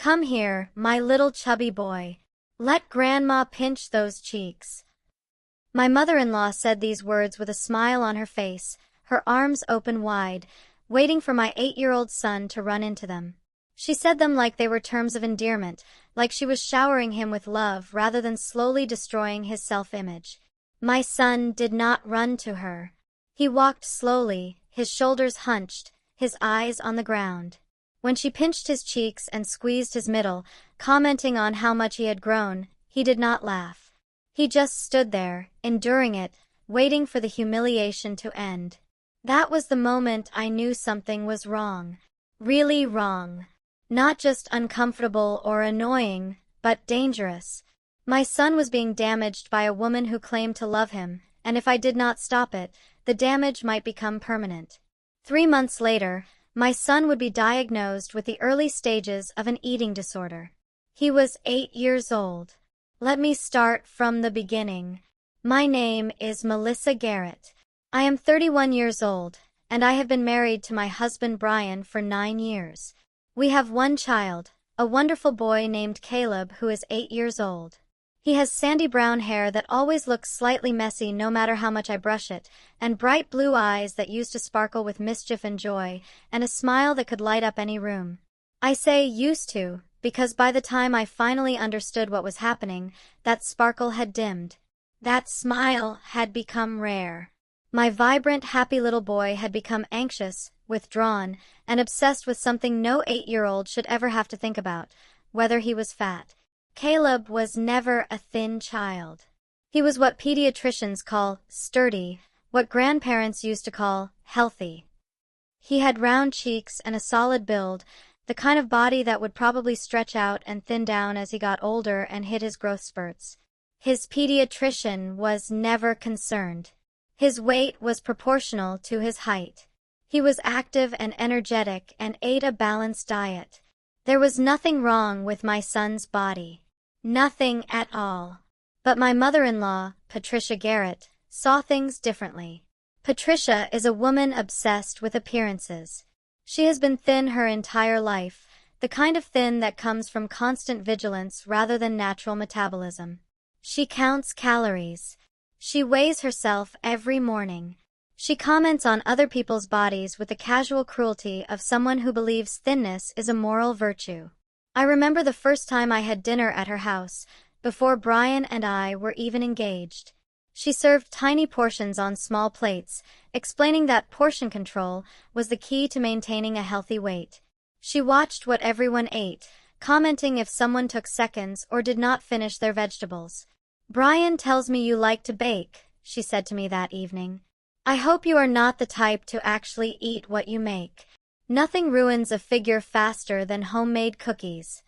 Come here, my little chubby boy. Let Grandma pinch those cheeks. My mother-in-law said these words with a smile on her face, her arms open wide, waiting for my 8-year-old son to run into them. She said them like they were terms of endearment, like she was showering him with love rather than slowly destroying his self-image. My son did not run to her. He walked slowly, his shoulders hunched, his eyes on the ground. When she pinched his cheeks and squeezed his middle, commenting on how much he had grown, he did not laugh. He just stood there, enduring it, waiting for the humiliation to end. That was the moment I knew something was wrong. Really wrong. Not just uncomfortable or annoying, but dangerous. My son was being damaged by a woman who claimed to love him, and if I did not stop it, the damage might become permanent. 3 months later, my son would be diagnosed with the early stages of an eating disorder. He was 8 years old. Let me start from the beginning. My name is Melissa Garrett. I am 31 years old, and I have been married to my husband Brian for 9 years. We have one child, a wonderful boy named Caleb who is 8 years old. He has sandy brown hair that always looks slightly messy no matter how much I brush it, and bright blue eyes that used to sparkle with mischief and joy, and a smile that could light up any room. I say used to, because by the time I finally understood what was happening, that sparkle had dimmed. That smile had become rare. My vibrant, happy little boy had become anxious, withdrawn, and obsessed with something no 8-year-old should ever have to think about, whether he was fat. Caleb was never a thin child. He was what pediatricians call sturdy, what grandparents used to call healthy. He had round cheeks and a solid build, the kind of body that would probably stretch out and thin down as he got older and hit his growth spurts. His pediatrician was never concerned. His weight was proportional to his height. He was active and energetic and ate a balanced diet. There was nothing wrong with my son's body. Nothing at all. But my mother-in-law, Patricia Garrett, saw things differently. Patricia is a woman obsessed with appearances. She has been thin her entire life, the kind of thin that comes from constant vigilance rather than natural metabolism. She counts calories. She weighs herself every morning. She comments on other people's bodies with the casual cruelty of someone who believes thinness is a moral virtue. I remember the first time I had dinner at her house, before Brian and I were even engaged. She served tiny portions on small plates, explaining that portion control was the key to maintaining a healthy weight. She watched what everyone ate, commenting if someone took seconds or did not finish their vegetables. "Brian tells me you like to bake," she said to me that evening. "I hope you are not the type to actually eat what you make. Nothing ruins a figure faster than homemade cookies."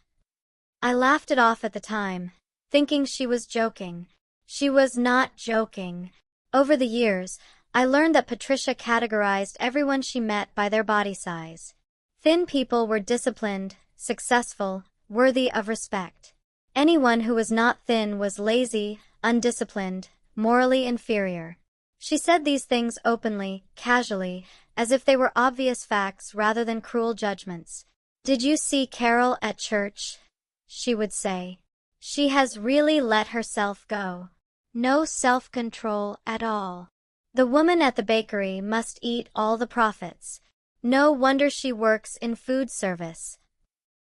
I laughed it off at the time, thinking she was joking. She was not joking. Over the years, I learned that Patricia categorized everyone she met by their body size. Thin people were disciplined, successful, worthy of respect. Anyone who was not thin was lazy, undisciplined, morally inferior. She said these things openly, casually, as if they were obvious facts rather than cruel judgments. "Did you see Carol at church?" she would say. "She has really let herself go. No self-control at all. The woman at the bakery must eat all the profits. No wonder she works in food service."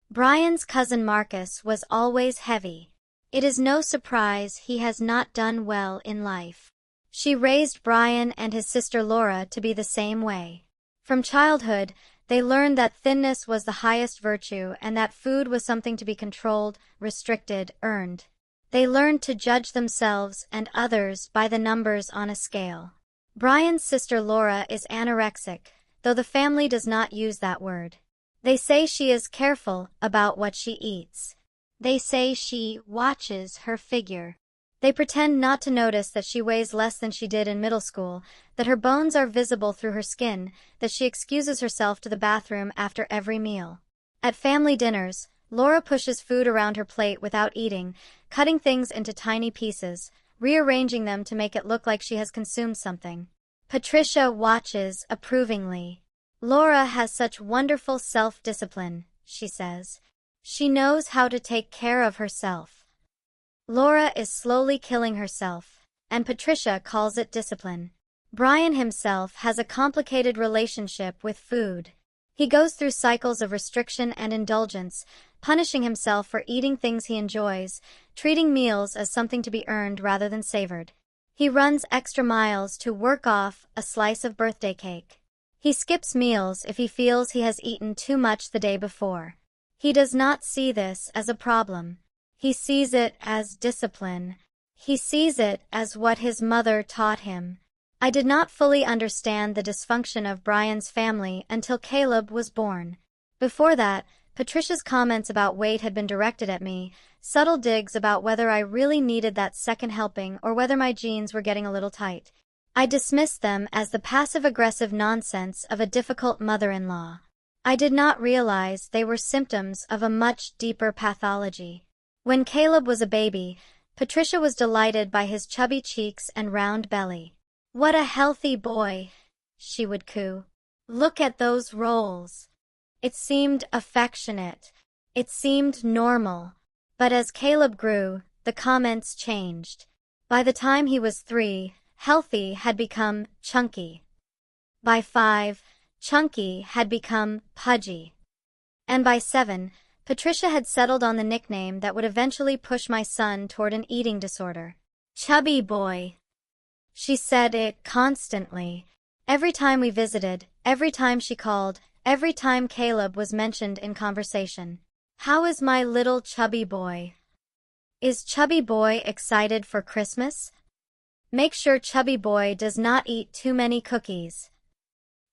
Brian's cousin Marcus was always heavy. It is no surprise he has not done well in life. She raised Brian and his sister Laura to be the same way. From childhood, they learned that thinness was the highest virtue and that food was something to be controlled, restricted, earned. They learned to judge themselves and others by the numbers on a scale. Brian's sister Laura is anorexic, though the family does not use that word. They say she is careful about what she eats. They say she watches her figure. They pretend not to notice that she weighs less than she did in middle school, that her bones are visible through her skin, that she excuses herself to the bathroom after every meal. At family dinners, Laura pushes food around her plate without eating, cutting things into tiny pieces, rearranging them to make it look like she has consumed something. Patricia watches approvingly. "Laura has such wonderful self-discipline," she says. She knows how to take care of herself. Laura is slowly killing herself, and Patricia calls it discipline. Brian himself has a complicated relationship with food. He goes through cycles of restriction and indulgence, punishing himself for eating things he enjoys, treating meals as something to be earned rather than savored. He runs extra miles to work off a slice of birthday cake. He skips meals if he feels he has eaten too much the day before. He does not see this as a problem. He sees it as discipline. He sees it as what his mother taught him. I did not fully understand the dysfunction of Brian's family until Caleb was born. Before that, Patricia's comments about weight had been directed at me, subtle digs about whether I really needed that second helping or whether my jeans were getting a little tight. I dismissed them as the passive-aggressive nonsense of a difficult mother-in-law. I did not realize they were symptoms of a much deeper pathology. When Caleb was a baby, Patricia was delighted by his chubby cheeks and round belly. "What a healthy boy," she would coo. "Look at those rolls." It seemed affectionate. It seemed normal. But as Caleb grew, the comments changed. By the time he was 3, healthy had become chunky. By 5, chunky had become pudgy. And by 7, Patricia had settled on the nickname that would eventually push my son toward an eating disorder. "Chubby boy." She said it constantly. Every time we visited, every time she called, every time Caleb was mentioned in conversation. "How is my little chubby boy? Is chubby boy excited for Christmas? Make sure chubby boy does not eat too many cookies."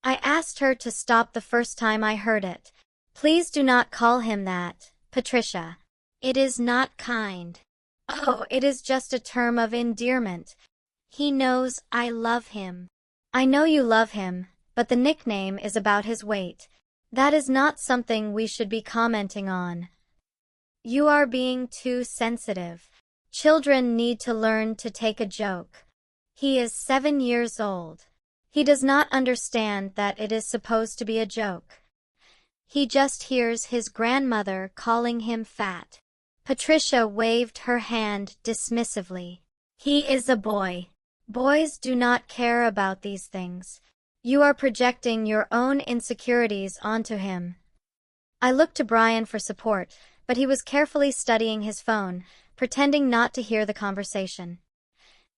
I asked her to stop the first time I heard it. "Please do not call him that, Patricia. It is not kind. Oh, it is just a term of endearment. He knows I love him." "I know you love him, but the nickname is about his weight. That is not something we should be commenting on. You are being too sensitive. Children need to learn to take a joke. He is 7 years old. He does not understand that it is supposed to be a joke. He just hears his grandmother calling him fat." Patricia waved her hand dismissively. "He is a boy. Boys do not care about these things. You are projecting your own insecurities onto him." I looked to Brian for support, but he was carefully studying his phone, pretending not to hear the conversation.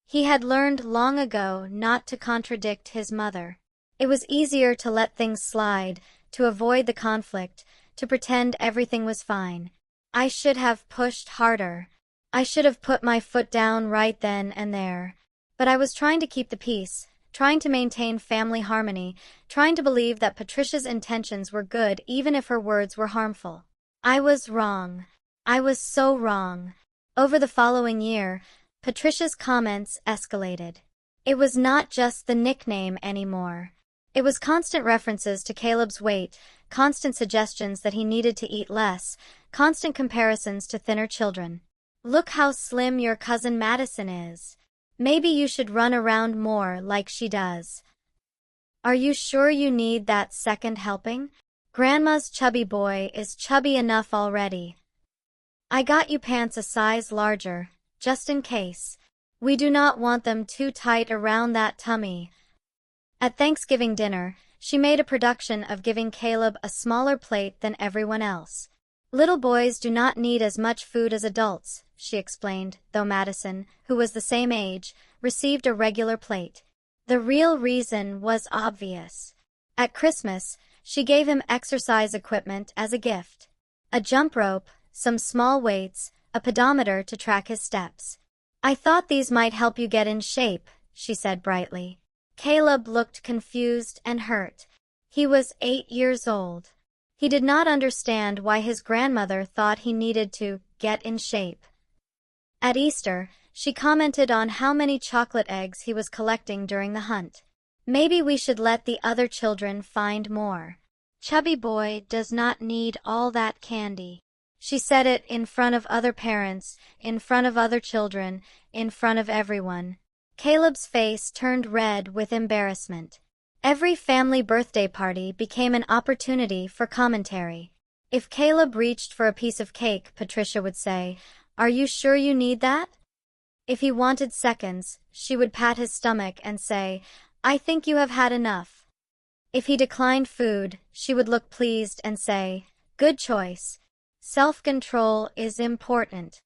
He had learned long ago not to contradict his mother. It was easier to let things slide, to avoid the conflict, to pretend everything was fine. I should have pushed harder. I should have put my foot down right then and there. But I was trying to keep the peace, trying to maintain family harmony, trying to believe that Patricia's intentions were good even if her words were harmful. I was wrong. I was so wrong. Over the following year, Patricia's comments escalated. It was not just the nickname anymore. It was constant references to Caleb's weight, constant suggestions that he needed to eat less, constant comparisons to thinner children. "Look how slim your cousin Madison is. Maybe you should run around more like she does. Are you sure you need that second helping? Grandma's chubby boy is chubby enough already. I got you pants a size larger, just in case. We do not want them too tight around that tummy." At Thanksgiving dinner, she made a production of giving Caleb a smaller plate than everyone else. "Little boys do not need as much food as adults," she explained, though Madison, who was the same age, received a regular plate. The real reason was obvious. At Christmas, she gave him exercise equipment as a gift. A jump rope, some small weights, a pedometer to track his steps. "I thought these might help you get in shape," she said brightly. Caleb looked confused and hurt. He was 8 years old. He did not understand why his grandmother thought he needed to get in shape. At Easter, she commented on how many chocolate eggs he was collecting during the hunt. "Maybe we should let the other children find more. Chubby boy does not need all that candy." She said it in front of other parents, in front of other children, in front of everyone. Caleb's face turned red with embarrassment. Every family birthday party became an opportunity for commentary. If Caleb reached for a piece of cake, Patricia would say, "Are you sure you need that?" If he wanted seconds, she would pat his stomach and say, "I think you have had enough." If he declined food, she would look pleased and say, "Good choice. Self-control is important."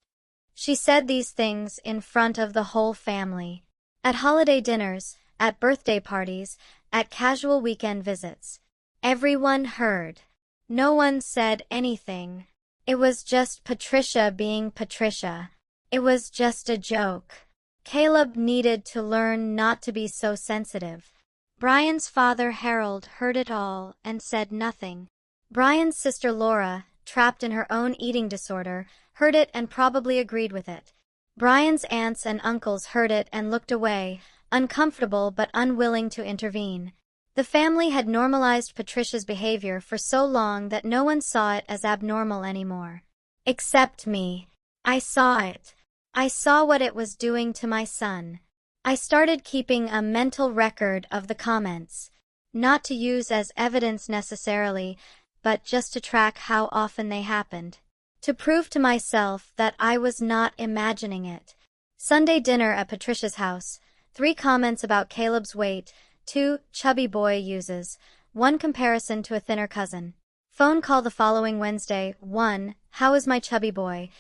She said these things in front of the whole family. At holiday dinners, at birthday parties, at casual weekend visits. Everyone heard. No one said anything. It was just Patricia being Patricia. It was just a joke. Caleb needed to learn not to be so sensitive. Brian's father Harold heard it all and said nothing. Brian's sister Laura, trapped in her own eating disorder, heard it and probably agreed with it. Brian's aunts and uncles heard it and looked away, uncomfortable but unwilling to intervene. The family had normalized Patricia's behavior for so long that no one saw it as abnormal anymore. Except me. I saw it. I saw what it was doing to my son. I started keeping a mental record of the comments, not to use as evidence necessarily, but just to track how often they happened. To prove to myself that I was not imagining it. Sunday dinner at Patricia's house. 3 comments about Caleb's weight, 2 chubby boy uses, 1 comparison to a thinner cousin. Phone call the following Wednesday, 1, how is my chubby boy?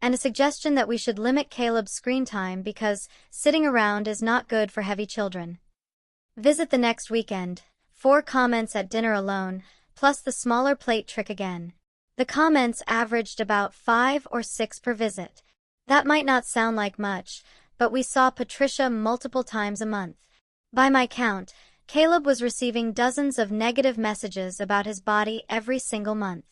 And a suggestion that we should limit Caleb's screen time because sitting around is not good for heavy children. Visit the next weekend, 4 comments at dinner alone, plus the smaller plate trick again. The comments averaged about 5 or 6 per visit. That might not sound like much, but we saw Patricia multiple times a month. By my count, Caleb was receiving dozens of negative messages about his body every single month.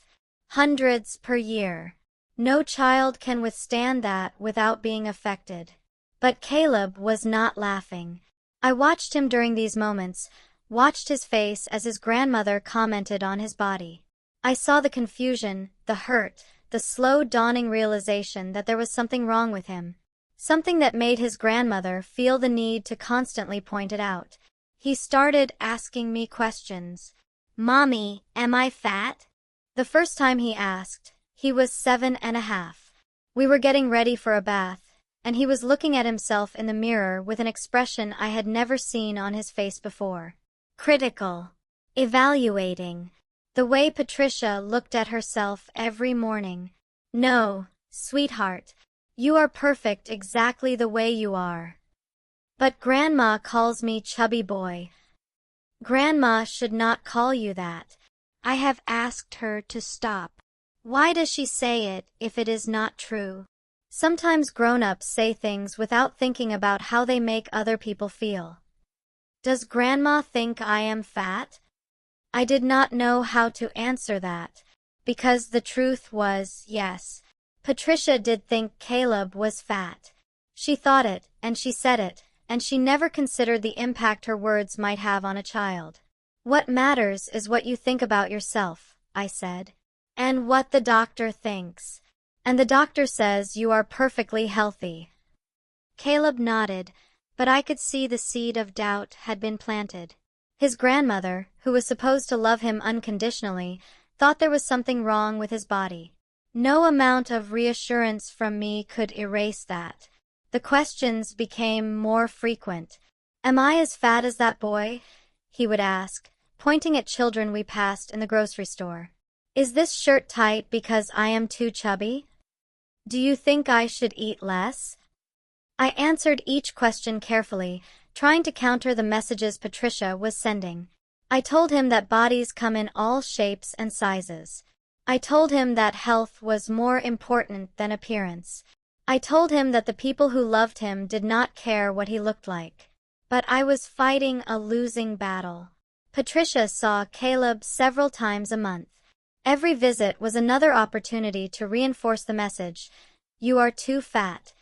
Hundreds per year. No child can withstand that without being affected. But Caleb was not laughing. I watched him during these moments, watched his face as his grandmother commented on his body. I saw the confusion, the hurt, the slow dawning realization that there was something wrong with him. Something that made his grandmother feel the need to constantly point it out. He started asking me questions. "Mommy, am I fat?" The first time he asked, he was 7.5. We were getting ready for a bath, and he was looking at himself in the mirror with an expression I had never seen on his face before. Critical. Evaluating. The way Patricia looked at herself every morning. "No, sweetheart. You are perfect exactly the way you are." "But Grandma calls me chubby boy." "Grandma should not call you that. I have asked her to stop." "Why does she say it if it is not true?" Sometimes grown-ups say things without thinking about how they make other people feel. "Does Grandma think I am fat?" I did not know how to answer that, because the truth was, yes. Patricia did think Caleb was fat. She thought it, and she said it, and she never considered the impact her words might have on a child. "What matters is what you think about yourself," I said. "And what the doctor thinks. And the doctor says you are perfectly healthy." Caleb nodded, but I could see the seed of doubt had been planted. His grandmother, who was supposed to love him unconditionally, thought there was something wrong with his body. No amount of reassurance from me could erase that. The questions became more frequent. "Am I as fat as that boy?" he would ask, pointing at children we passed in the grocery store. "Is this shirt tight because I am too chubby? Do you think I should eat less?" I answered each question carefully, trying to counter the messages Patricia was sending. I told him that bodies come in all shapes and sizes. I told him that health was more important than appearance. I told him that the people who loved him did not care what he looked like. But I was fighting a losing battle. Patricia saw Caleb several times a month. Every visit was another opportunity to reinforce the message, "You are too fat."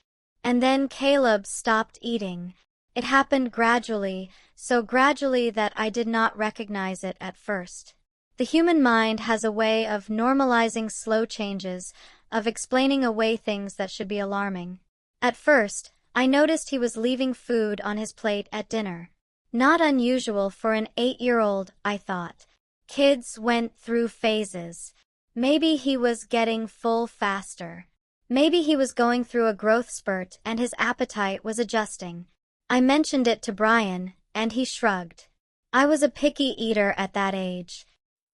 And then Caleb stopped eating. It happened gradually, so gradually that I did not recognize it at first. The human mind has a way of normalizing slow changes, of explaining away things that should be alarming. At first, I noticed he was leaving food on his plate at dinner. Not unusual for an 8-year-old, I thought. Kids went through phases. Maybe he was getting full faster. Maybe he was going through a growth spurt and his appetite was adjusting. I mentioned it to Brian, and he shrugged. I was a picky eater at that age.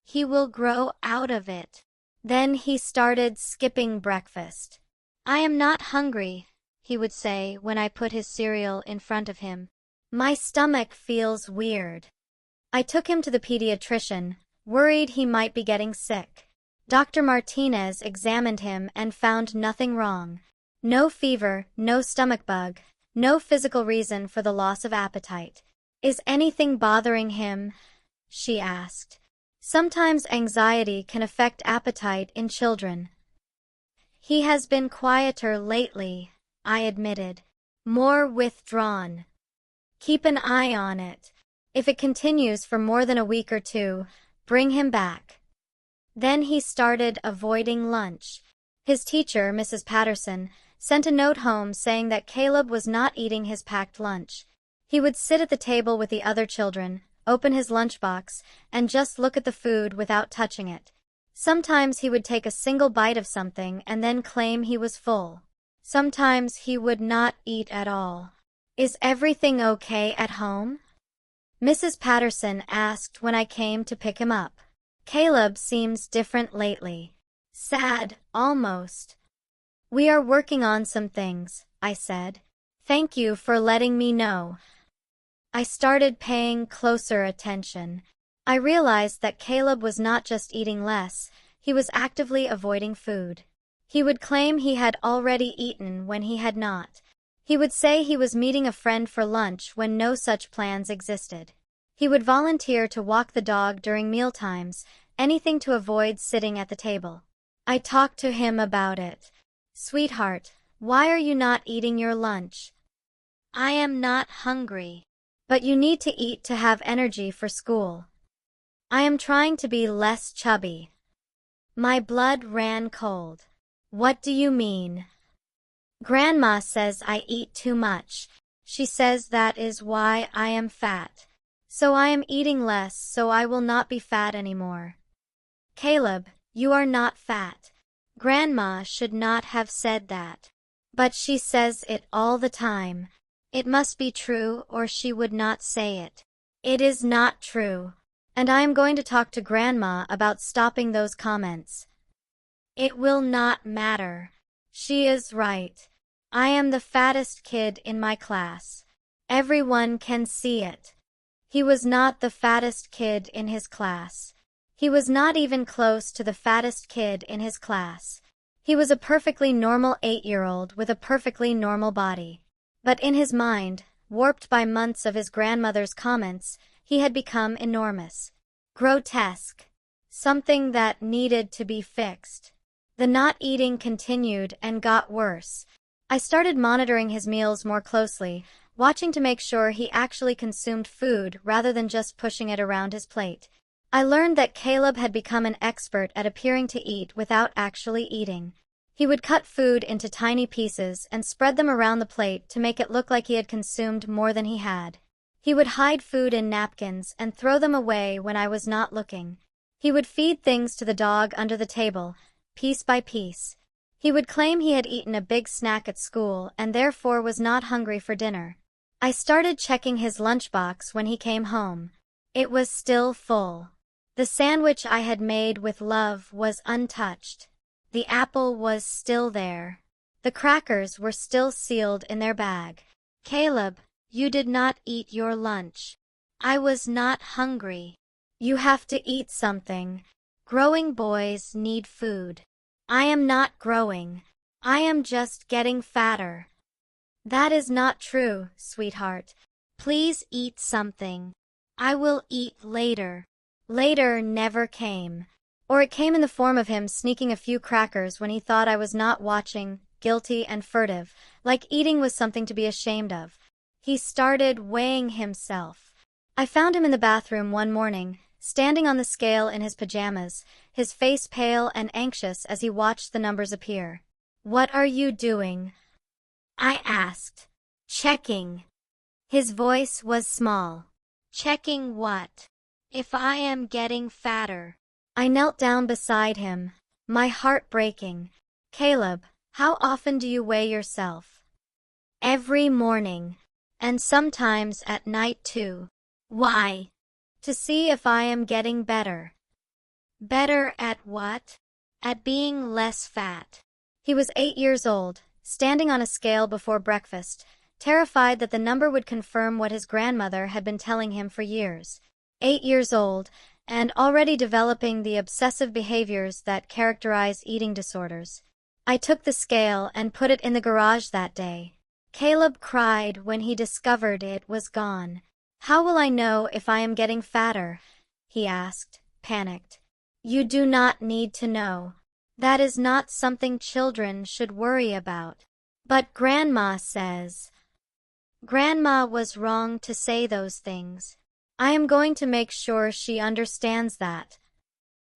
He will grow out of it. Then he started skipping breakfast. I am not hungry, he would say when I put his cereal in front of him. My stomach feels weird. I took him to the pediatrician, worried he might be getting sick. Dr. Martinez examined him and found nothing wrong. No fever, no stomach bug, no physical reason for the loss of appetite. Is anything bothering him? She asked. Sometimes anxiety can affect appetite in children. He has been quieter lately, I admitted. More withdrawn. Keep an eye on it. If it continues for more than a week or two, bring him back. Then he started avoiding lunch. His teacher, Mrs. Patterson, sent a note home saying that Caleb was not eating his packed lunch. He would sit at the table with the other children, open his lunchbox, and just look at the food without touching it. Sometimes he would take a single bite of something and then claim he was full. Sometimes he would not eat at all. Is everything okay at home? Mrs. Patterson asked when I came to pick him up. Caleb seems different lately. Sad, almost. We are working on some things, I said. Thank you for letting me know. I started paying closer attention. I realized that Caleb was not just eating less, he was actively avoiding food. He would claim he had already eaten when he had not. He would say he was meeting a friend for lunch when no such plans existed. He would volunteer to walk the dog during mealtimes, anything to avoid sitting at the table. I talked to him about it. Sweetheart, why are you not eating your lunch? I am not hungry. But you need to eat to have energy for school. I am trying to be less chubby. My blood ran cold. What do you mean? Grandma says I eat too much. She says that is why I am fat. So I am eating less so I will not be fat anymore. Caleb, you are not fat. Grandma should not have said that. But she says it all the time. It must be true or she would not say it. It is not true. And I am going to talk to Grandma about stopping those comments. It will not matter. She is right. I am the fattest kid in my class. Everyone can see it. He was not the fattest kid in his class. He was not even close to the fattest kid in his class. He was a perfectly normal 8-year-old with a perfectly normal body. But in his mind, warped by months of his grandmother's comments, he had become enormous. Grotesque. Something that needed to be fixed. The not eating continued and got worse. I started monitoring his meals more closely, watching to make sure he actually consumed food rather than just pushing it around his plate. I learned that Caleb had become an expert at appearing to eat without actually eating. He would cut food into tiny pieces and spread them around the plate to make it look like he had consumed more than he had. He would hide food in napkins and throw them away when I was not looking. He would feed things to the dog under the table, piece by piece. He would claim he had eaten a big snack at school and therefore was not hungry for dinner. I started checking his lunchbox when he came home. It was still full. The sandwich I had made with love was untouched. The apple was still there. The crackers were still sealed in their bag. Caleb, you did not eat your lunch. I was not hungry. You have to eat something. Growing boys need food. I am not growing. I am just getting fatter. That is not true, sweetheart. Please eat something. I will eat later. Later never came. Or it came in the form of him sneaking a few crackers when he thought I was not watching, guilty and furtive, like eating was something to be ashamed of. He started weighing himself. I found him in the bathroom one morning, standing on the scale in his pajamas, his face pale and anxious as he watched the numbers appear. What are you doing? I asked. Checking. His voice was small. Checking what? If I am getting fatter. I knelt down beside him. My heart breaking. Caleb, how often do you weigh yourself? Every morning. And sometimes at night too. Why? To see if I am getting better. Better at what? At being less fat. He was 8 years old, standing on a scale before breakfast, terrified that the number would confirm what his grandmother had been telling him for years. 8 years old, and already developing the obsessive behaviors that characterize eating disorders. I took the scale and put it in the garage that day. Caleb cried when he discovered it was gone. How will I know if I am getting fatter? He asked, panicked. You do not need to know. That is not something children should worry about. But Grandma says. Grandma was wrong to say those things. I am going to make sure she understands that.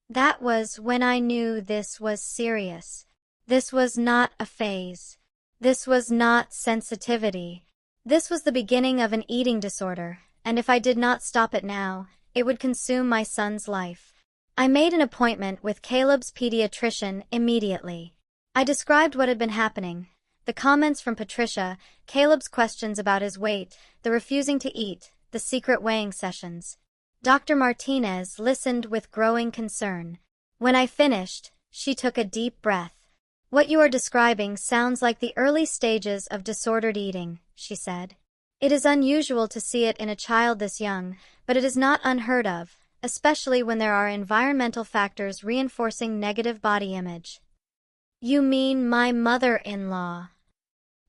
That was when I knew this was serious. This was not a phase. This was not sensitivity. This was the beginning of an eating disorder, and if I did not stop it now, it would consume my son's life. I made an appointment with Caleb's pediatrician immediately. I described what had been happening, the comments from Patricia, Caleb's questions about his weight, the refusing to eat, the secret weighing sessions. Dr. Martinez listened with growing concern. When I finished, she took a deep breath. What you are describing sounds like the early stages of disordered eating, she said. It is unusual to see it in a child this young, but it is not unheard of, especially when there are environmental factors reinforcing negative body image. You mean my mother-in-law?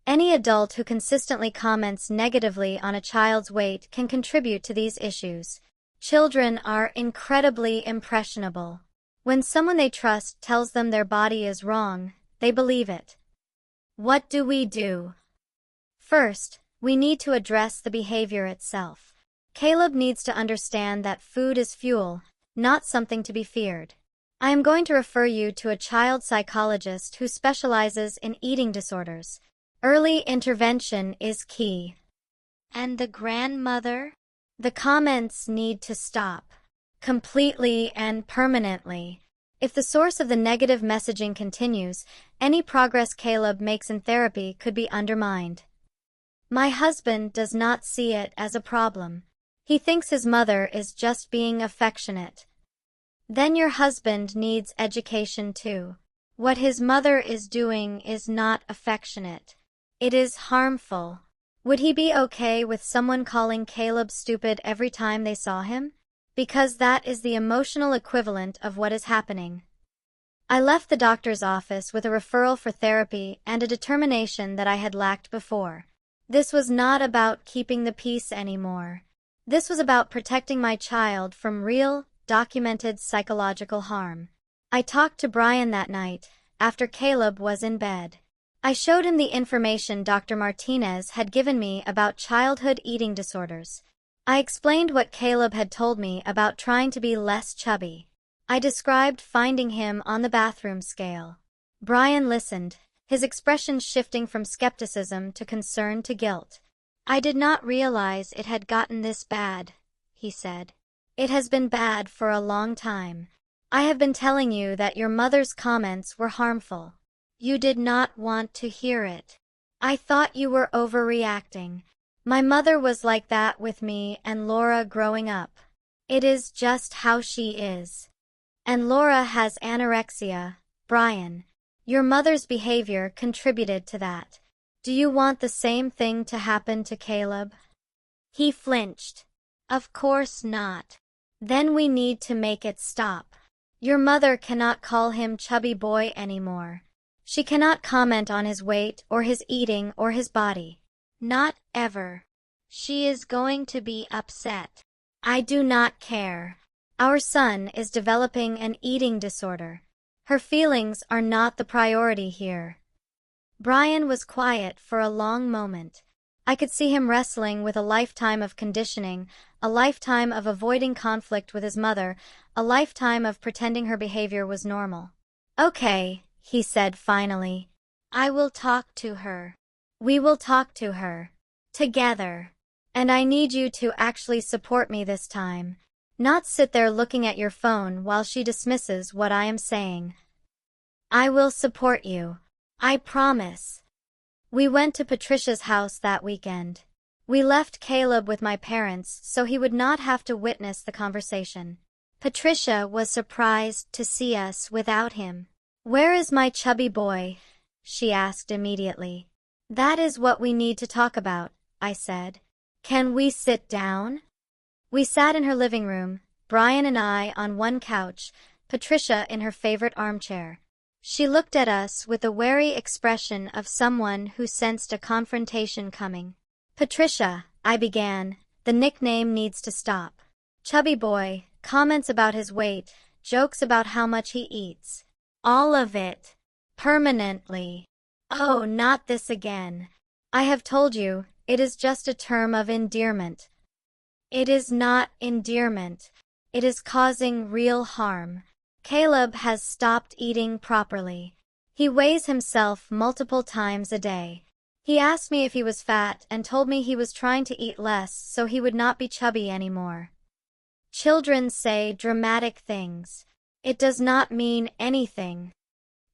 Any adult who consistently comments negatively on a child's weight can contribute to these issues. Children are incredibly impressionable. When someone they trust tells them their body is wrong, they believe it. What do we do? First, we need to address the behavior itself. Caleb needs to understand that food is fuel, not something to be feared. I am going to refer you to a child psychologist who specializes in eating disorders. Early intervention is key. And the grandmother? The comments need to stop. Completely and permanently. If the source of the negative messaging continues, any progress Caleb makes in therapy could be undermined. My husband does not see it as a problem. He thinks his mother is just being affectionate. Then your husband needs education too. What his mother is doing is not affectionate. It is harmful. Would he be okay with someone calling Caleb stupid every time they saw him? Because that is the emotional equivalent of what is happening. I left the doctor's office with a referral for therapy and a determination that I had lacked before. This was not about keeping the peace anymore. This was about protecting my child from real, documented psychological harm. I talked to Brian that night, after Caleb was in bed. I showed him the information Dr. Martinez had given me about childhood eating disorders. I explained what Caleb had told me about trying to be less chubby. I described finding him on the bathroom scale. Brian listened, his expression shifting from skepticism to concern to guilt. I did not realize it had gotten this bad, he said. It has been bad for a long time. I have been telling you that your mother's comments were harmful. You did not want to hear it. I thought you were overreacting. My mother was like that with me and Laura growing up. It is just how she is. And Laura has anorexia, Brian. Your mother's behavior contributed to that. Do you want the same thing to happen to Caleb? He flinched. Of course not. Then we need to make it stop. Your mother cannot call him chubby boy anymore. She cannot comment on his weight or his eating or his body. Not ever. She is going to be upset. I do not care. Our son is developing an eating disorder. Her feelings are not the priority here. Brian was quiet for a long moment. I could see him wrestling with a lifetime of conditioning, a lifetime of avoiding conflict with his mother, a lifetime of pretending her behavior was normal. Okay, he said finally. I will talk to her. We will talk to her. Together. And I need you to actually support me this time. Not sit there looking at your phone while she dismisses what I am saying. I will support you. I promise. We went to Patricia's house that weekend. We left Caleb with my parents so he would not have to witness the conversation. Patricia was surprised to see us without him. "Where is my chubby boy?" she asked immediately. "That is what we need to talk about," I said. "Can we sit down?" We sat in her living room, Brian and I on one couch, Patricia in her favorite armchair. She looked at us with the wary expression of someone who sensed a confrontation coming. "Patricia," I began, "the nickname needs to stop. Chubby boy, comments about his weight, jokes about how much he eats. All of it. Permanently. Oh, not this again. I have told you, it is just a term of endearment." "It is not endearment. It is causing real harm. Caleb has stopped eating properly. He weighs himself multiple times a day. He asked me if he was fat and told me he was trying to eat less so he would not be chubby anymore." Children say dramatic things. It does not mean anything.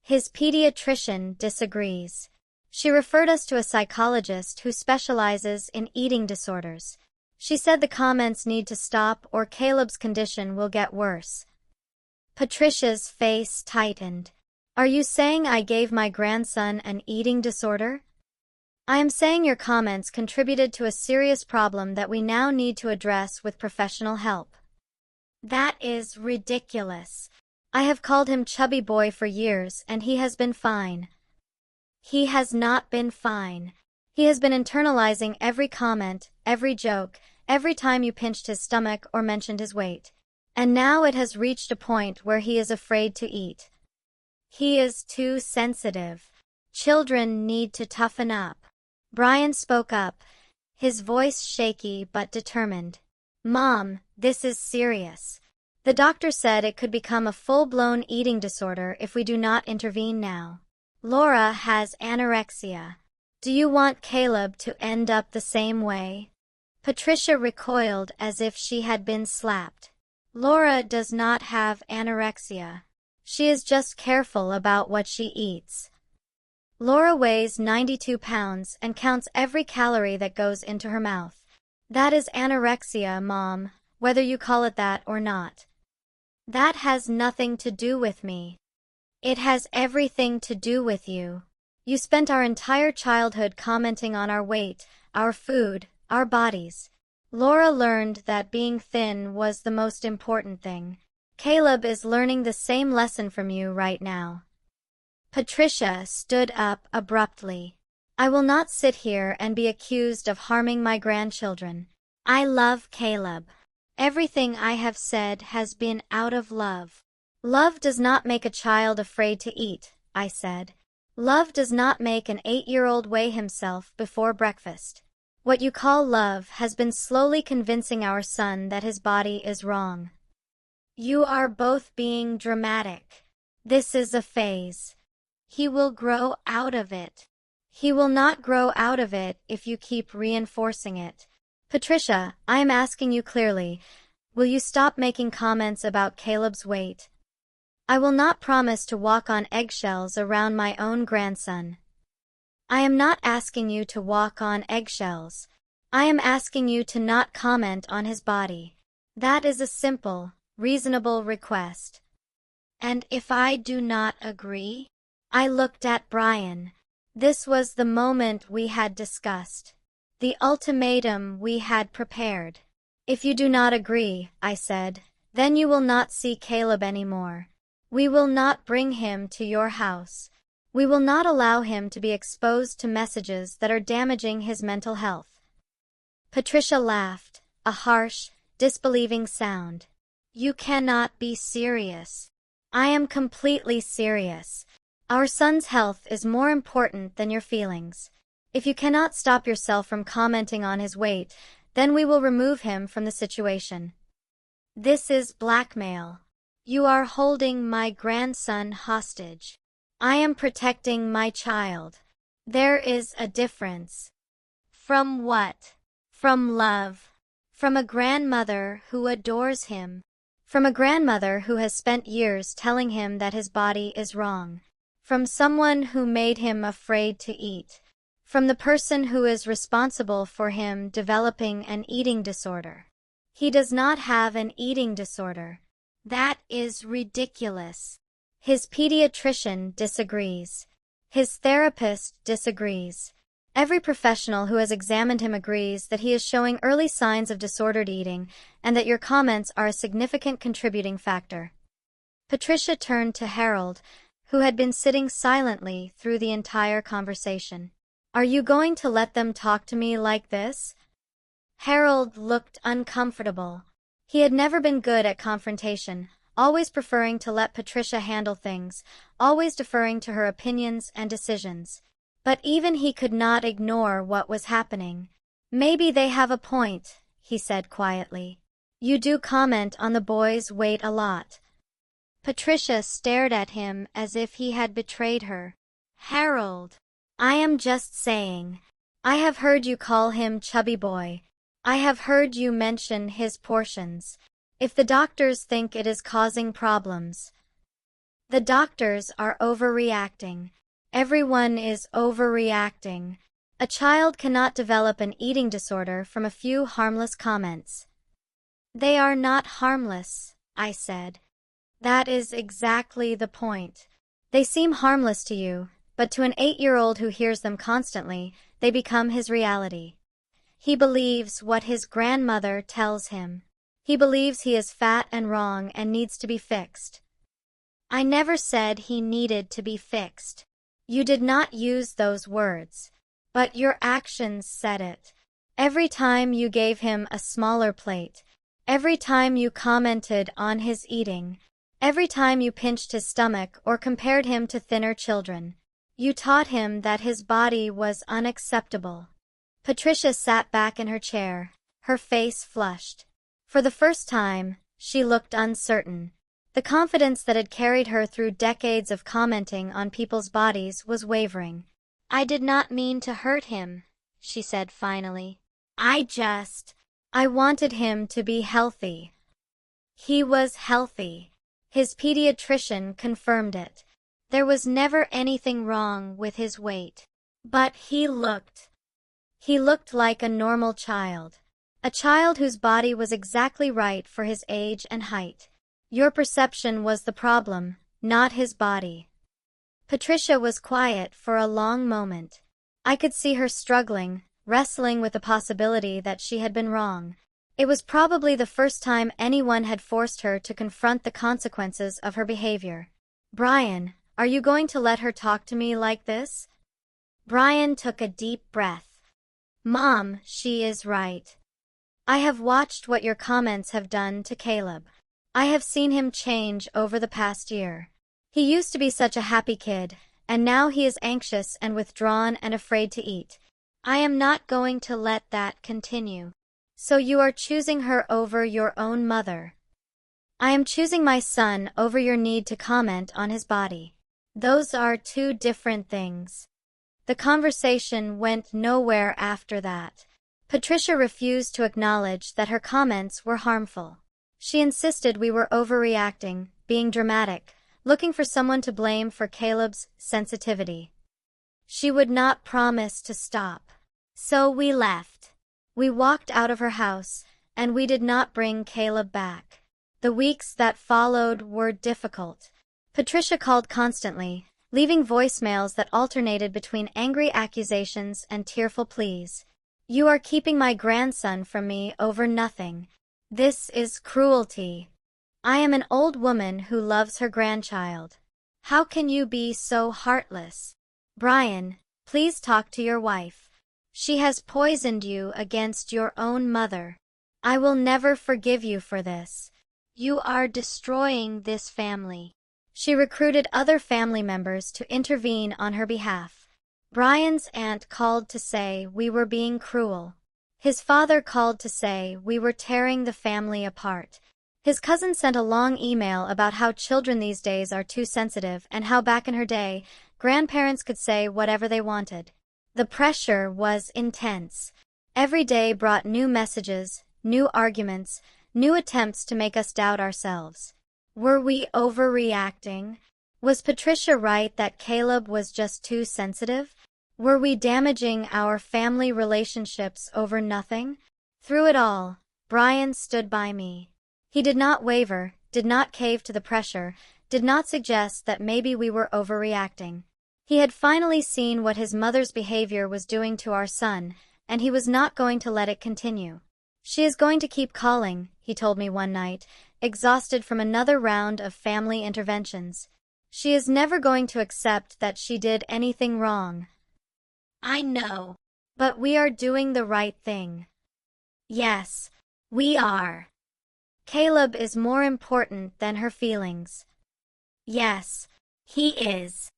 His pediatrician disagrees. She referred us to a psychologist who specializes in eating disorders. She said the comments need to stop or Caleb's condition will get worse. Patricia's face tightened. "Are you saying I gave my grandson an eating disorder?" "I am saying your comments contributed to a serious problem that we now need to address with professional help." "That is ridiculous. I have called him chubby boy for years and he has been fine." "He has not been fine. He has been internalizing every comment, every joke, every time you pinched his stomach or mentioned his weight. And now it has reached a point where he is afraid to eat. He is too sensitive. Children need to toughen up." Brian spoke up, his voice shaky but determined. "Mom, this is serious. The doctor said it could become a full-blown eating disorder if we do not intervene now. Laura has anorexia. Do you want Caleb to end up the same way?" Patricia recoiled as if she had been slapped. "Laura does not have anorexia. She is just careful about what she eats. Laura weighs 92 pounds and counts every calorie that goes into her mouth. That is anorexia, Mom, whether you call it that or not." "That has nothing to do with me." "It has everything to do with you. You spent our entire childhood commenting on our weight, our food, our bodies. Laura learned that being thin was the most important thing. Caleb is learning the same lesson from you right now." Patricia stood up abruptly. "I will not sit here and be accused of harming my grandchildren. I love Caleb. Everything I have said has been out of love." "Love does not make a child afraid to eat," I said. "Love does not make an 8-year-old weigh himself before breakfast. What you call love has been slowly convincing our son that his body is wrong." "You are both being dramatic. This is a phase. He will grow out of it." "He will not grow out of it if you keep reinforcing it." "Patricia, I am asking you clearly, will you stop making comments about Caleb's weight?" "I will not promise to walk on eggshells around my own grandson." "I am not asking you to walk on eggshells. I am asking you to not comment on his body. That is a simple, reasonable request." "And if I do not agree?" I looked at Brian. This was the moment we had discussed. The ultimatum we had prepared. "If you do not agree," I said, "then you will not see Caleb anymore. We will not bring him to your house. We will not allow him to be exposed to messages that are damaging his mental health." Patricia laughed, a harsh, disbelieving sound. "You cannot be serious." "I am completely serious. Our son's health is more important than your feelings. If you cannot stop yourself from commenting on his weight, then we will remove him from the situation." "This is blackmail. You are holding my grandson hostage. I am protecting my child. There is a difference." "From what?" "From love. From a grandmother who adores him. From a grandmother who has spent years telling him that his body is wrong. From someone who made him afraid to eat. From the person who is responsible for him developing an eating disorder. He does not have an eating disorder. That is ridiculous. His pediatrician disagrees. His therapist disagrees. Every professional who has examined him agrees that he is showing early signs of disordered eating and that your comments are a significant contributing factor. Patricia turned to Harold, who had been sitting silently through the entire conversation. Are you going to let them talk to me like this? Harold looked uncomfortable. He had never been good at confrontation, always preferring to let Patricia handle things, always deferring to her opinions and decisions. But even he could not ignore what was happening. Maybe they have a point, he said quietly. You do comment on the boys' weight a lot. Patricia stared at him as if he had betrayed her. Harold, I am just saying. I have heard you call him Chubby Boy. I have heard you mention his portions. If the doctors think it is causing problems. The doctors are overreacting. Everyone is overreacting. A child cannot develop an eating disorder from a few harmless comments. They are not harmless, I said. That is exactly the point. They seem harmless to you, but to an 8-year-old who hears them constantly, they become his reality. He believes what his grandmother tells him. He believes he is fat and wrong and needs to be fixed. I never said he needed to be fixed. You did not use those words, but your actions said it. Every time you gave him a smaller plate, every time you commented on his eating, every time you pinched his stomach or compared him to thinner children, you taught him that his body was unacceptable. Patricia sat back in her chair, her face flushed. For the first time, she looked uncertain. The confidence that had carried her through decades of commenting on people's bodies was wavering. I did not mean to hurt him, she said finally. I wanted him to be healthy. He was healthy. His pediatrician confirmed it. There was never anything wrong with his weight. But he looked like a normal child. A child whose body was exactly right for his age and height. Your perception was the problem, not his body. Patricia was quiet for a long moment. I could see her struggling, wrestling with the possibility that she had been wrong. It was probably the first time anyone had forced her to confront the consequences of her behavior. Brian, are you going to let her talk to me like this? Brian took a deep breath. Mom, she is right. I have watched what your comments have done to Caleb. I have seen him change over the past year. He used to be such a happy kid, and now he is anxious and withdrawn and afraid to eat. I am not going to let that continue. So you are choosing her over your own mother. I am choosing my son over your need to comment on his body. Those are two different things. The conversation went nowhere after that. Patricia refused to acknowledge that her comments were harmful. She insisted we were overreacting, being dramatic, looking for someone to blame for Caleb's sensitivity. She would not promise to stop. So we left. We walked out of her house, and we did not bring Caleb back. The weeks that followed were difficult. Patricia called constantly, leaving voicemails that alternated between angry accusations and tearful pleas. You are keeping my grandson from me over nothing. This is cruelty. I am an old woman who loves her grandchild. How can you be so heartless? Brian, please talk to your wife. She has poisoned you against your own mother. I will never forgive you for this. You are destroying this family. She recruited other family members to intervene on her behalf. Brian's aunt called to say we were being cruel. His father called to say we were tearing the family apart. His cousin sent a long email about how children these days are too sensitive and how back in her day, grandparents could say whatever they wanted. The pressure was intense. Every day brought new messages, new arguments, new attempts to make us doubt ourselves. Were we overreacting? Was Patricia right that Caleb was just too sensitive? Were we damaging our family relationships over nothing? Through it all, Brian stood by me. He did not waver, did not cave to the pressure, did not suggest that maybe we were overreacting. He had finally seen what his mother's behavior was doing to our son, and he was not going to let it continue. "She is going to keep calling," he told me one night, exhausted from another round of family interventions. "She is never going to accept that she did anything wrong." "I know. But we are doing the right thing." "Yes, we are. Caleb is more important than her feelings." "Yes, he is."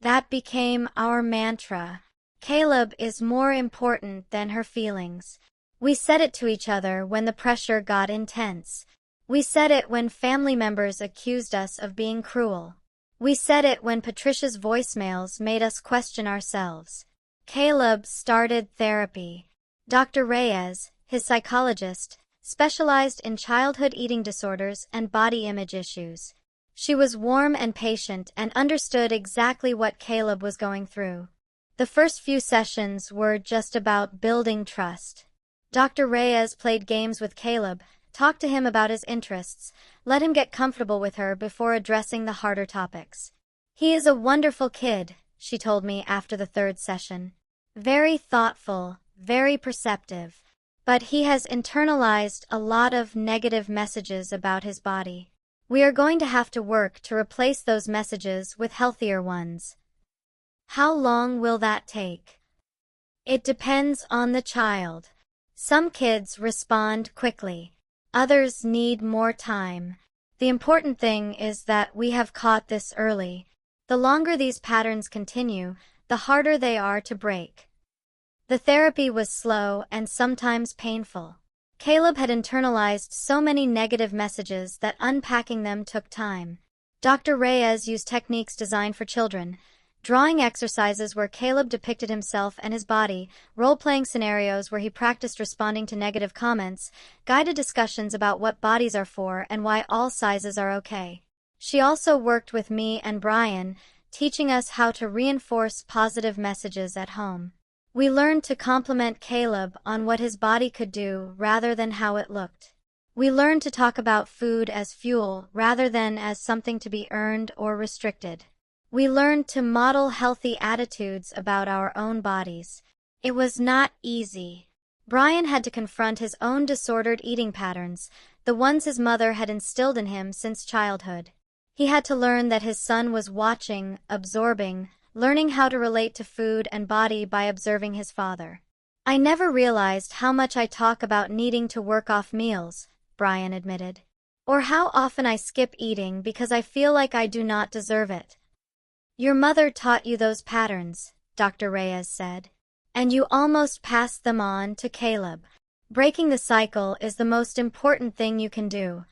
That became our mantra. Caleb is more important than her feelings. We said it to each other when the pressure got intense. We said it when family members accused us of being cruel. We said it when Patricia's voicemails made us question ourselves. Caleb started therapy. Dr. Reyes, his psychologist, specialized in childhood eating disorders and body image issues. She was warm and patient and understood exactly what Caleb was going through. The first few sessions were just about building trust. Dr. Reyes played games with Caleb, talked to him about his interests, let him get comfortable with her before addressing the harder topics. "He is a wonderful kid," she told me after the third session. "Very thoughtful, very perceptive. But he has internalized a lot of negative messages about his body. We are going to have to work to replace those messages with healthier ones." "How long will that take?" "It depends on the child. Some kids respond quickly. Others need more time. The important thing is that we have caught this early. The longer these patterns continue, the harder they are to break." The therapy was slow and sometimes painful. Caleb had internalized so many negative messages that unpacking them took time. Dr. Reyes used techniques designed for children, drawing exercises where Caleb depicted himself and his body, role-playing scenarios where he practiced responding to negative comments, guided discussions about what bodies are for and why all sizes are okay. She also worked with me and Brian, teaching us how to reinforce positive messages at home. We learned to compliment Caleb on what his body could do rather than how it looked. We learned to talk about food as fuel rather than as something to be earned or restricted. We learned to model healthy attitudes about our own bodies. It was not easy. Brian had to confront his own disordered eating patterns, the ones his mother had instilled in him since childhood. He had to learn that his son was watching, absorbing, learning how to relate to food and body by observing his father. "I never realized how much I talk about needing to work off meals," Brian admitted. "Or how often I skip eating because I feel like I do not deserve it." "Your mother taught you those patterns," Dr. Reyes said. "And you almost passed them on to Caleb. Breaking the cycle is the most important thing you can do."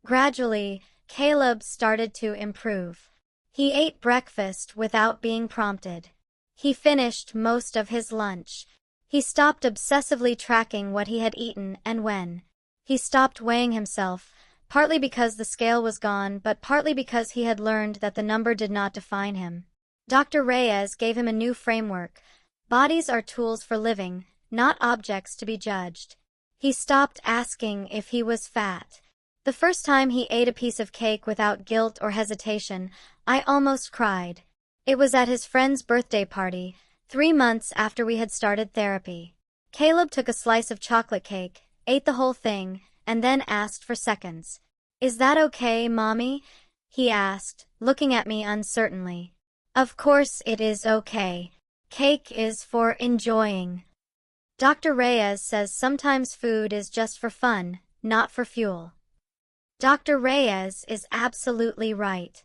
Gradually, Caleb started to improve. He ate breakfast without being prompted. He finished most of his lunch. He stopped obsessively tracking what he had eaten and when. He stopped weighing himself, partly because the scale was gone, but partly because he had learned that the number did not define him. Dr. Reyes gave him a new framework. Bodies are tools for living, not objects to be judged. He stopped asking if he was fat. The first time he ate a piece of cake without guilt or hesitation, I almost cried. It was at his friend's birthday party, 3 months after we had started therapy. Caleb took a slice of chocolate cake, ate the whole thing, and then asked for seconds. "Is that okay, Mommy?" he asked, looking at me uncertainly. "Of course it is okay. Cake is for enjoying." Dr. Reyes says sometimes food is just for fun, not for fuel. Dr. Reyes is absolutely right.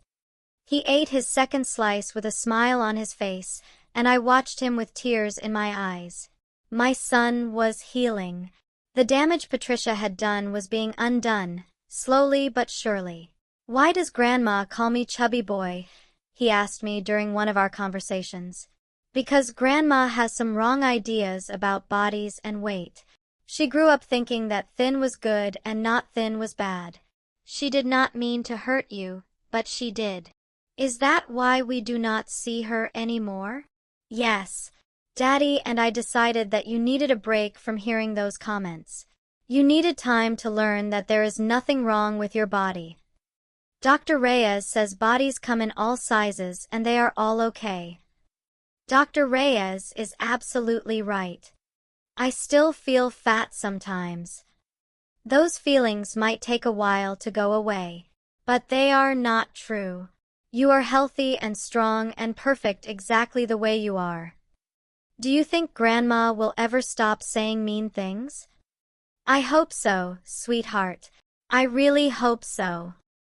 He ate his second slice with a smile on his face, and I watched him with tears in my eyes. My son was healing. The damage Patricia had done was being undone, slowly but surely. "Why does Grandma call me Chubby Boy?" he asked me during one of our conversations. "Because Grandma has some wrong ideas about bodies and weight. She grew up thinking that thin was good and not thin was bad. She did not mean to hurt you, but she did." Is that why we do not see her anymore? Yes. Daddy and I decided that you needed a break from hearing those comments. You needed time to learn that there is nothing wrong with your body. Dr. Reyes says bodies come in all sizes and they are all okay. Dr. Reyes is absolutely right. I still feel fat sometimes. Those feelings might take a while to go away. But they are not true. You are healthy and strong and perfect exactly the way you are. Do you think Grandma will ever stop saying mean things? I hope so, sweetheart. I really hope so.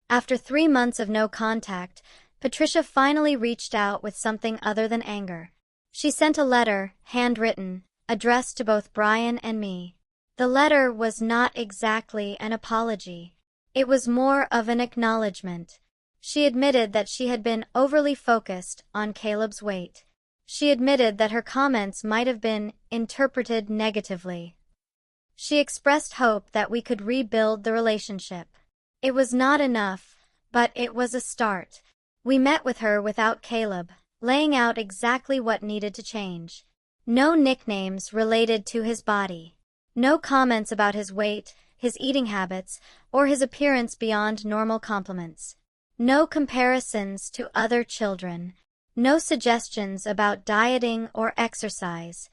After 3 months of no contact, Patricia finally reached out with something other than anger. She sent a letter, handwritten, addressed to both Brian and me. The letter was not exactly an apology. It was more of an acknowledgement. She admitted that she had been overly focused on Caleb's weight. She admitted that her comments might have been interpreted negatively. She expressed hope that we could rebuild the relationship. It was not enough, but it was a start. We met with her without Caleb, laying out exactly what needed to change. No nicknames related to his body. No comments about his weight, his eating habits, or his appearance beyond normal compliments. No comparisons to other children. No suggestions about dieting or exercise.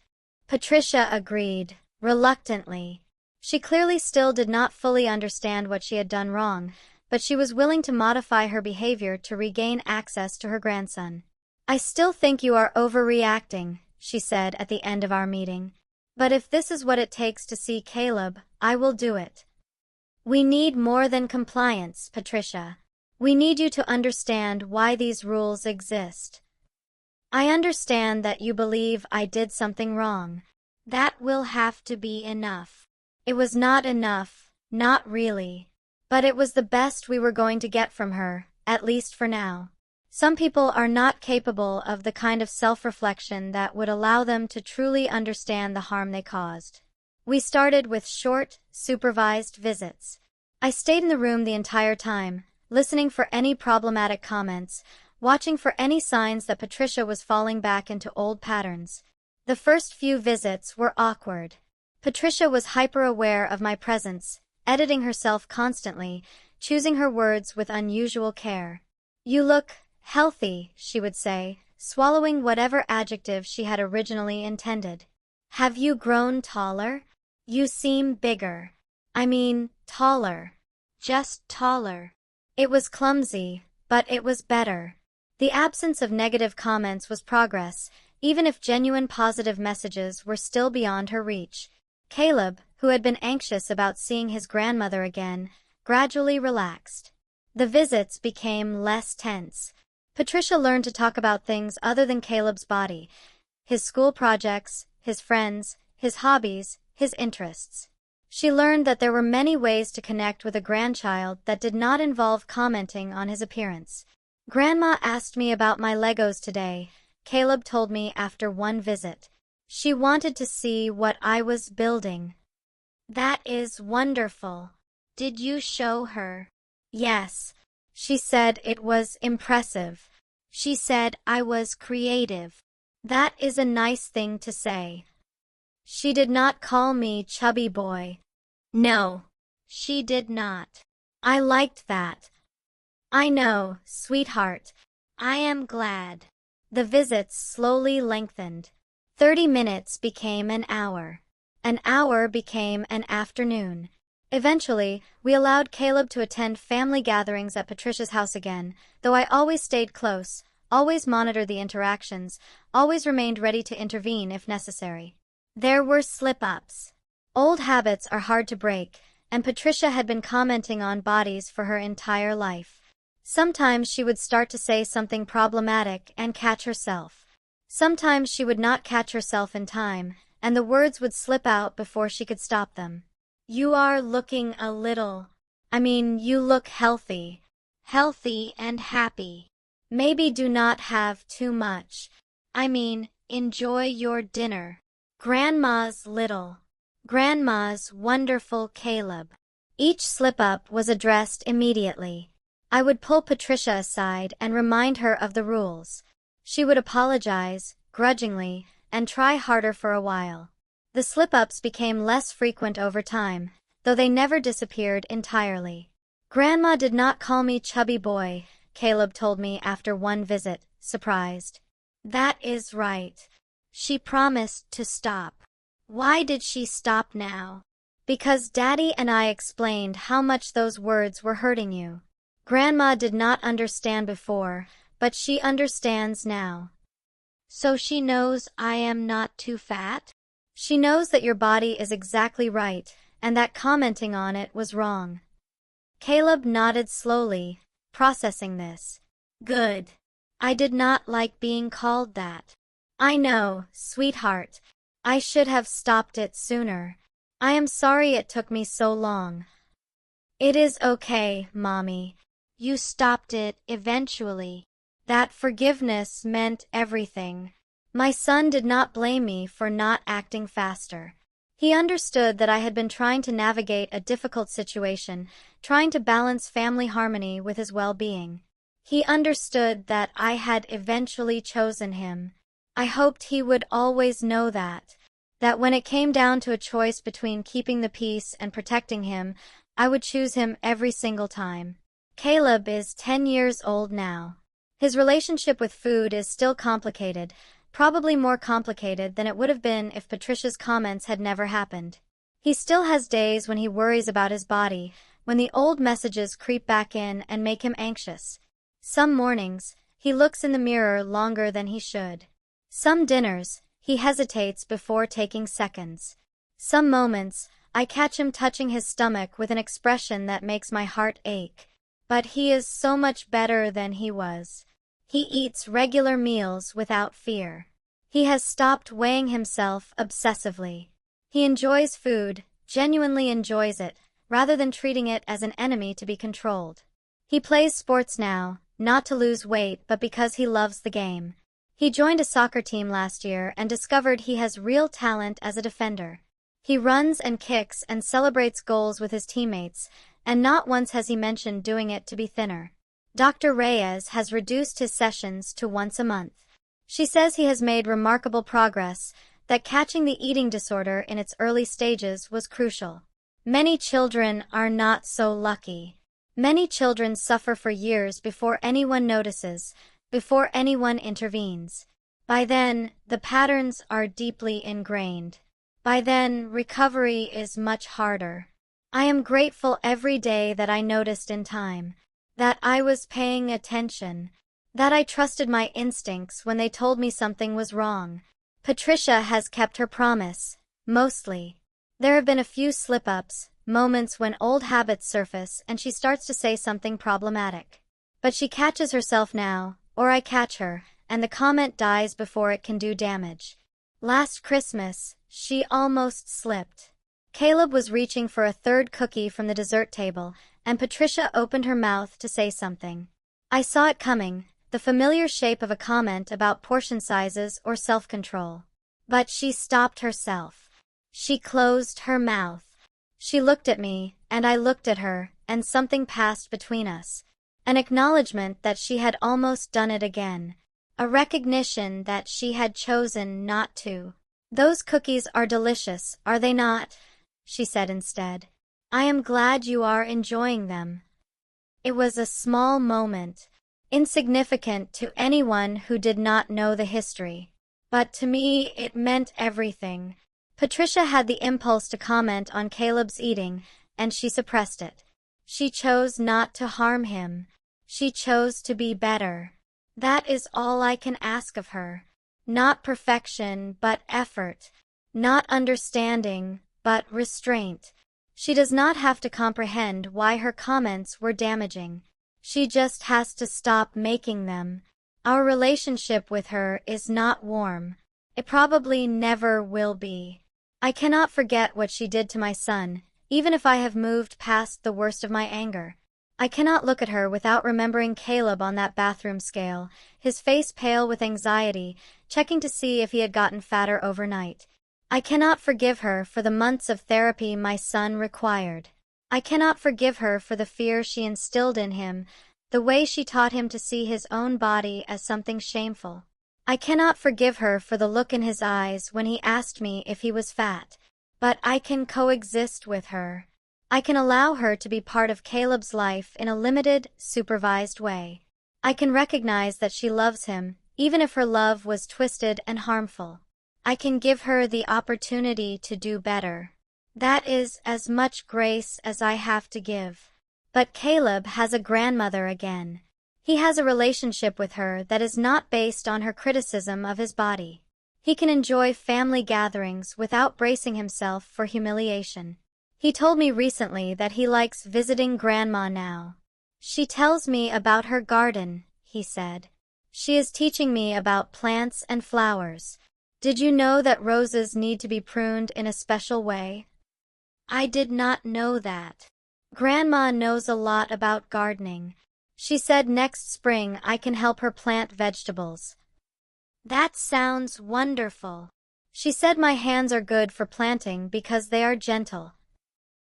Patricia agreed, reluctantly. She clearly still did not fully understand what she had done wrong, but she was willing to modify her behavior to regain access to her grandson. I still think you are overreacting, she said at the end of our meeting. But if this is what it takes to see Caleb, I will do it. We need more than compliance, Patricia. We need you to understand why these rules exist. I understand that you believe I did something wrong. That will have to be enough. It was not enough, not really. But it was the best we were going to get from her, at least for now. Some people are not capable of the kind of self-reflection that would allow them to truly understand the harm they caused. We started with short, supervised visits. I stayed in the room the entire time, listening for any problematic comments, watching for any signs that Patricia was falling back into old patterns. The first few visits were awkward. Patricia was hyper-aware of my presence, editing herself constantly, choosing her words with unusual care. You look healthy, she would say, swallowing whatever adjective she had originally intended. Have you grown taller? You seem bigger. I mean, taller. Just taller. It was clumsy, but it was better. The absence of negative comments was progress, even if genuine positive messages were still beyond her reach. Caleb, who had been anxious about seeing his grandmother again, gradually relaxed. The visits became less tense. Patricia learned to talk about things other than Caleb's body, his school projects, his friends, his hobbies, his interests. She learned that there were many ways to connect with a grandchild that did not involve commenting on his appearance. Grandma asked me about my Legos today, Caleb told me after one visit. She wanted to see what I was building. That is wonderful. Did you show her? Yes. She said it was impressive. She said I was creative. That is a nice thing to say. She did not call me Chubby Boy. No, she did not. I liked that. I know, sweetheart. I am glad. The visits slowly lengthened. 30 minutes became an hour. An hour became an afternoon. Eventually, we allowed Caleb to attend family gatherings at Patricia's house again, though I always stayed close, always monitored the interactions, always remained ready to intervene if necessary. There were slip-ups. Old habits are hard to break, and Patricia had been commenting on bodies for her entire life. Sometimes she would start to say something problematic and catch herself. Sometimes she would not catch herself in time, and the words would slip out before she could stop them. You are looking you look healthy. Healthy and happy. Maybe do not have too much. Enjoy your dinner. Grandma's little. Grandma's wonderful Caleb. Each slip-up was addressed immediately. I would pull Patricia aside and remind her of the rules. She would apologize, grudgingly, and try harder for a while. The slip-ups became less frequent over time, though they never disappeared entirely. Grandma did not call me chubby boy, Caleb told me after one visit, surprised. That is right. She promised to stop. Why did she stop now? Because Daddy and I explained how much those words were hurting you. Grandma did not understand before, but she understands now. So she knows I am not too fat? She knows that your body is exactly right, and that commenting on it was wrong. Caleb nodded slowly, processing this. Good. I did not like being called that. I know, sweetheart. I should have stopped it sooner. I am sorry it took me so long. It is okay, Mommy. You stopped it eventually. That forgiveness meant everything. My son did not blame me for not acting faster. He understood that I had been trying to navigate a difficult situation, trying to balance family harmony with his well-being. He understood that I had eventually chosen him. I hoped he would always know that when it came down to a choice between keeping the peace and protecting him, I would choose him every single time. Caleb is 10 years old now. His relationship with food is still complicated, probably more complicated than it would have been if Patricia's comments had never happened. He still has days when he worries about his body, when the old messages creep back in and make him anxious. Some mornings, he looks in the mirror longer than he should. Some dinners, he hesitates before taking seconds. Some moments, I catch him touching his stomach with an expression that makes my heart ache. But he is so much better than he was. He eats regular meals without fear. He has stopped weighing himself obsessively. He enjoys food, genuinely enjoys it, rather than treating it as an enemy to be controlled. He plays sports now, not to lose weight but because he loves the game. He joined a soccer team last year and discovered he has real talent as a defender. He runs and kicks and celebrates goals with his teammates, and not once has he mentioned doing it to be thinner. Dr. Reyes has reduced his sessions to once a month. She says he has made remarkable progress, that catching the eating disorder in its early stages was crucial. Many children are not so lucky. Many children suffer for years before anyone notices, before anyone intervenes. By then, the patterns are deeply ingrained. By then, recovery is much harder. I am grateful every day that I noticed in time, that I was paying attention, that I trusted my instincts when they told me something was wrong. Patricia has kept her promise, mostly. There have been a few slip-ups, moments when old habits surface and she starts to say something problematic. But she catches herself now, or I catch her, and the comment dies before it can do damage. Last Christmas, she almost slipped. Caleb was reaching for a third cookie from the dessert table, and Patricia opened her mouth to say something. I saw it coming, the familiar shape of a comment about portion sizes or self-control. But she stopped herself. She closed her mouth. She looked at me, and I looked at her, and something passed between us. An acknowledgement that she had almost done it again. A recognition that she had chosen not to. Those cookies are delicious, are they not? She said instead. I am glad you are enjoying them. It was a small moment, insignificant to anyone who did not know the history. But to me, it meant everything. Patricia had the impulse to comment on Caleb's eating, and she suppressed it. She chose not to harm him. She chose to be better. That is all I can ask of her. Not perfection, but effort. Not understanding, but restraint. She does not have to comprehend why her comments were damaging. She just has to stop making them. Our relationship with her is not warm. It probably never will be. I cannot forget what she did to my son, even if I have moved past the worst of my anger. I cannot look at her without remembering Caleb on that bathroom scale, his face pale with anxiety, checking to see if he had gotten fatter overnight. I cannot forgive her for the months of therapy my son required. I cannot forgive her for the fear she instilled in him, the way she taught him to see his own body as something shameful. I cannot forgive her for the look in his eyes when he asked me if he was fat, but I can coexist with her. I can allow her to be part of Caleb's life in a limited, supervised way. I can recognize that she loves him, even if her love was twisted and harmful. I can give her the opportunity to do better. That is as much grace as I have to give. But Caleb has a grandmother again. He has a relationship with her that is not based on her criticism of his body. He can enjoy family gatherings without bracing himself for humiliation. He told me recently that he likes visiting Grandma now. She tells me about her garden, he said. She is teaching me about plants and flowers. Did you know that roses need to be pruned in a special way? I did not know that. Grandma knows a lot about gardening. She said next spring I can help her plant vegetables. That sounds wonderful. She said my hands are good for planting because they are gentle.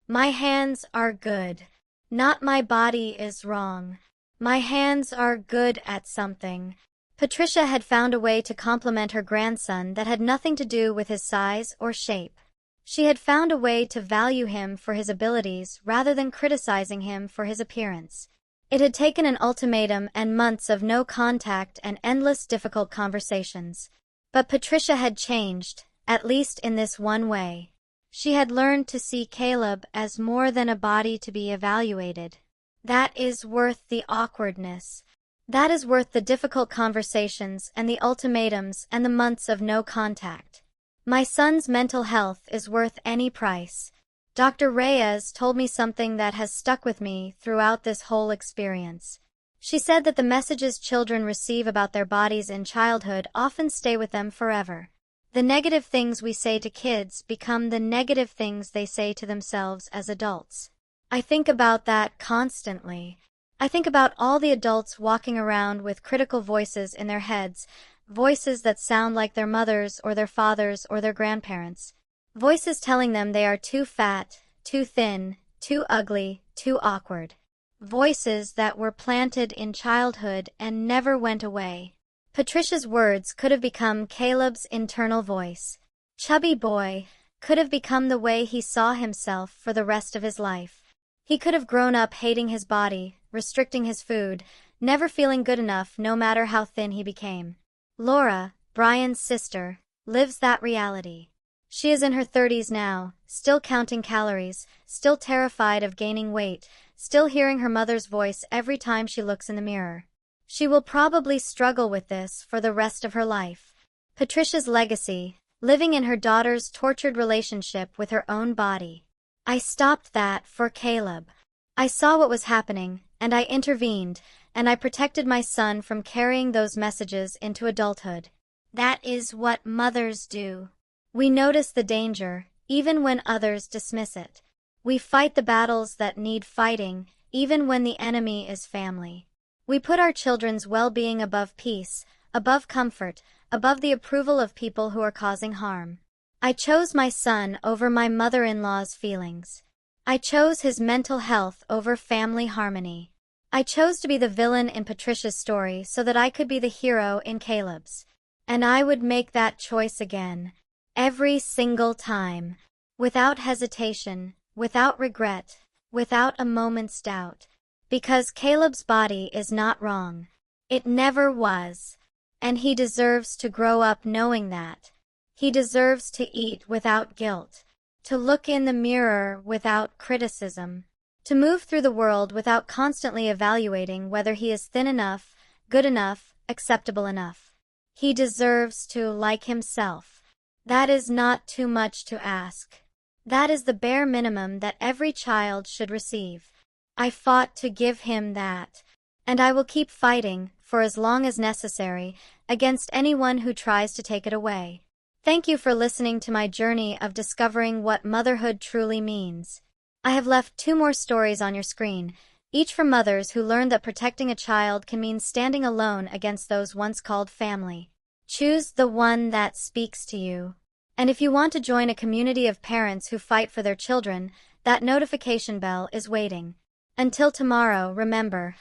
My hands are good. Not my body is wrong. My hands are good at something. Patricia had found a way to compliment her grandson that had nothing to do with his size or shape. She had found a way to value him for his abilities rather than criticizing him for his appearance. It had taken an ultimatum and months of no contact and endless difficult conversations. But Patricia had changed, at least in this one way. She had learned to see Caleb as more than a body to be evaluated. That is worth the awkwardness. That is worth the difficult conversations and the ultimatums and the months of no contact. My son's mental health is worth any price. Dr. Reyes told me something that has stuck with me throughout this whole experience. She said that the messages children receive about their bodies in childhood often stay with them forever. The negative things we say to kids become the negative things they say to themselves as adults. I think about that constantly. I think about all the adults walking around with critical voices in their heads, voices that sound like their mothers or their fathers or their grandparents. Voices telling them they are too fat, too thin, too ugly, too awkward. Voices that were planted in childhood and never went away. Patricia's words could have become Caleb's internal voice. Chubby boy could have become the way he saw himself for the rest of his life. He could have grown up hating his body, restricting his food, never feeling good enough no matter how thin he became. Laura, Brian's sister, lives that reality. She is in her 30s now, still counting calories, still terrified of gaining weight, still hearing her mother's voice every time she looks in the mirror. She will probably struggle with this for the rest of her life. Patricia's legacy, living in her daughter's tortured relationship with her own body. I stopped that for Caleb. I saw what was happening, and I intervened, and I protected my son from carrying those messages into adulthood. That is what mothers do. We notice the danger, even when others dismiss it. We fight the battles that need fighting, even when the enemy is family. We put our children's well-being above peace, above comfort, above the approval of people who are causing harm. I chose my son over my mother-in-law's feelings. I chose his mental health over family harmony. I chose to be the villain in Patricia's story so that I could be the hero in Caleb's. And I would make that choice again. Every single time. Without hesitation, without regret, without a moment's doubt. Because Caleb's body is not wrong. It never was. And he deserves to grow up knowing that. He deserves to eat without guilt. To look in the mirror without criticism. To move through the world without constantly evaluating whether he is thin enough, good enough, acceptable enough. He deserves to like himself. That is not too much to ask. That is the bare minimum that every child should receive. I fought to give him that. And I will keep fighting, for as long as necessary, against anyone who tries to take it away. Thank you for listening to my journey of discovering what motherhood truly means. I have left 2 more stories on your screen, each from mothers who learned that protecting a child can mean standing alone against those once called family. Choose the one that speaks to you. And if you want to join a community of parents who fight for their children, that notification bell is waiting. Until tomorrow, remember,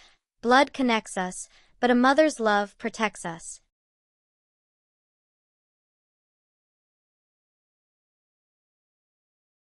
Blood connects us, but a mother's love protects us.